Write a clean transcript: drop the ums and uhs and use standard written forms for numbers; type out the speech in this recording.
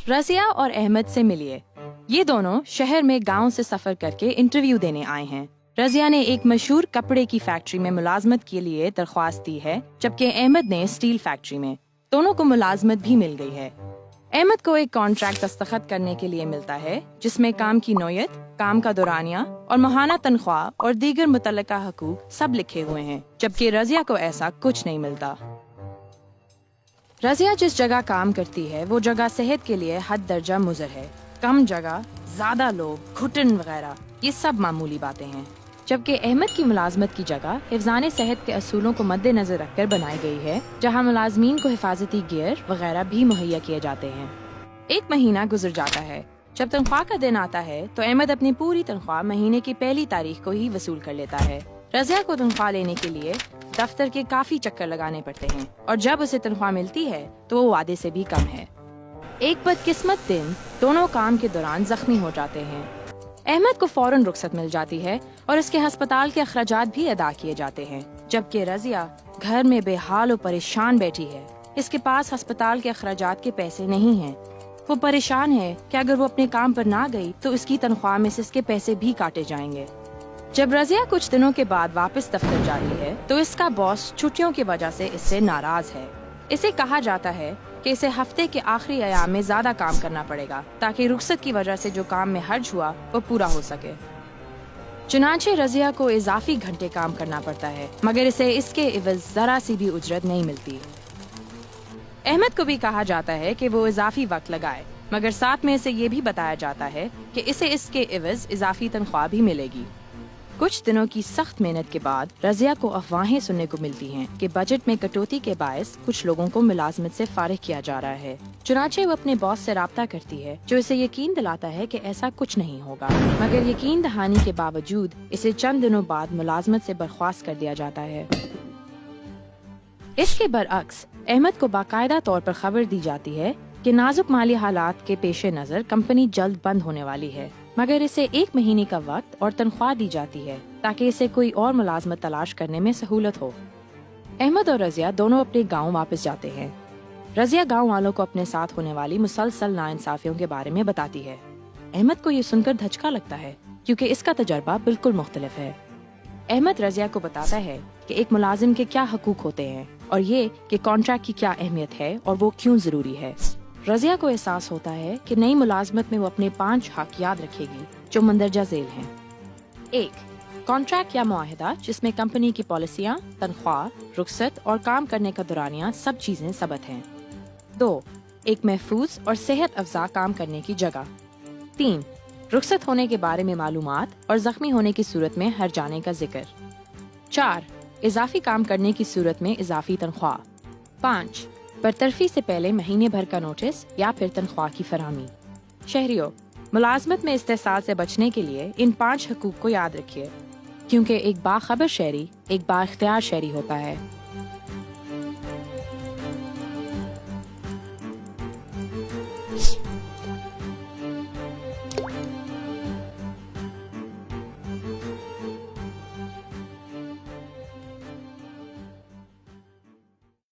رضیہ اور احمد سے ملیے۔ یہ دونوں شہر میں گاؤں سے سفر کر کے انٹرویو دینے آئے ہیں۔ رضیہ نے ایک مشہور کپڑے کی فیکٹری میں ملازمت کے لیے درخواست دی ہے، جبکہ احمد نے اسٹیل فیکٹری میں۔ دونوں کو ملازمت بھی مل گئی ہے۔ احمد کو ایک کانٹریکٹ دستخط کرنے کے لیے ملتا ہے، جس میں کام کی نوعیت، کام کا دورانیہ اور ماہانہ تنخواہ اور دیگر متعلقہ حقوق سب لکھے ہوئے ہیں، جبکہ رضیہ کو ایسا کچھ نہیں ملتا۔ رضیہ جس جگہ کام کرتی ہے وہ جگہ صحت کے لیے حد درجہ مضر ہے۔ کم جگہ، زیادہ لوگ، گھٹن وغیرہ، یہ سب معمولی باتیں ہیں، جبکہ احمد کی ملازمت کی جگہ حفظان صحت کے اصولوں کو مد نظر رکھ کر بنائی گئی ہے، جہاں ملازمین کو حفاظتی گیئر وغیرہ بھی مہیا کیے جاتے ہیں۔ ایک مہینہ گزر جاتا ہے۔ جب تنخواہ کا دن آتا ہے تو احمد اپنی پوری تنخواہ مہینے کی پہلی تاریخ کو ہی وصول کر لیتا ہے۔ رضیہ کو تنخواہ لینے کے لیے دفتر کے کافی چکر لگانے پڑتے ہیں، اور جب اسے تنخواہ ملتی ہے تو وہ وعدے سے بھی کم ہے۔ ایک بدقسمت دن دونوں کام کے دوران زخمی ہو جاتے ہیں۔ احمد کو فوراً رخصت مل جاتی ہے اور اس کے ہسپتال کے اخراجات بھی ادا کیے جاتے ہیں، جبکہ رضیہ گھر میں بے حال و پریشان بیٹھی ہے۔ اس کے پاس ہسپتال کے اخراجات کے پیسے نہیں ہیں۔ وہ پریشان ہے کہ اگر وہ اپنے کام پر نہ گئی تو اس کی تنخواہ میں سے اس کے پیسے بھی کاٹے جائیں گے۔ جب رضیہ کچھ دنوں کے بعد واپس دفتر جاتی ہے تو اس کا باس چھٹیوں کی وجہ سے اس سے ناراض ہے۔ اسے کہا جاتا ہے کہ اسے ہفتے کے آخری ایام میں زیادہ کام کرنا پڑے گا تاکہ رخصت کی وجہ سے جو کام میں حرج ہوا وہ پورا ہو سکے۔ چنانچہ رضیہ کو اضافی گھنٹے کام کرنا پڑتا ہے، مگر اسے اس کے عوض ذرا سی بھی اجرت نہیں ملتی۔ احمد کو بھی کہا جاتا ہے کہ وہ اضافی وقت لگائے، مگر ساتھ میں اسے یہ بھی بتایا جاتا ہے کہ اسے اس کے عوض اضافی تنخواہ بھی ملے گی۔ کچھ دنوں کی سخت محنت کے بعد رضیہ کو افواہیں سننے کو ملتی ہیں کہ بجٹ میں کٹوتی کے باعث کچھ لوگوں کو ملازمت سے فارغ کیا جا رہا ہے۔ چنانچہ وہ اپنے باس سے رابطہ کرتی ہے، جو اسے یقین دلاتا ہے کہ ایسا کچھ نہیں ہوگا، مگر یقین دہانی کے باوجود اسے چند دنوں بعد ملازمت سے برخاست کر دیا جاتا ہے۔ اس کے برعکس احمد کو باقاعدہ طور پر خبر دی جاتی ہے کہ نازک مالی حالات کے پیش نظر کمپنی جلد بند ہونے والی ہے، مگر اسے 1 مہینے کا وقت اور تنخواہ دی جاتی ہے تاکہ اسے کوئی اور ملازمت تلاش کرنے میں سہولت ہو۔ احمد اور رضیہ دونوں اپنے گاؤں واپس جاتے ہیں۔ رضیہ گاؤں والوں کو اپنے ساتھ ہونے والی مسلسل ناانصافیوں کے بارے میں بتاتی ہے۔ احمد کو یہ سن کر دھچکا لگتا ہے کیونکہ اس کا تجربہ بالکل مختلف ہے۔ احمد رضیہ کو بتاتا ہے کہ ایک ملازم کے کیا حقوق ہوتے ہیں اور یہ کہ کانٹریکٹ کی کیا اہمیت ہے اور وہ کیوں ضروری ہے۔ رضیہ کو احساس ہوتا ہے کہ نئی ملازمت میں وہ اپنے 5 حق یاد رکھے گی جو مندرجہ ذیل ہیں۔ 1. کانٹریکٹ یا معاہدہ جس میں کمپنی کی پالیسیاں، تنخواہ، رخصت اور کام کرنے کا دورانیہ سب چیزیں ثبت ہیں۔ 2. ایک محفوظ اور صحت افزا کام کرنے کی جگہ۔ 3. رخصت ہونے کے بارے میں معلومات اور زخمی ہونے کی صورت میں ہر جانے کا ذکر۔ 4. اضافی کام کرنے کی صورت میں اضافی تنخواہ۔ 5. برطرفی سے پہلے مہینے بھر کا نوٹس یا پھر تنخواہ کی فراہمی۔ شہریوں، ملازمت میں استحصال سے بچنے کے لیے ان 5 حقوق کو یاد رکھیے، کیونکہ ایک باخبر شہری ایک با اختیار شہری ہوتا ہے۔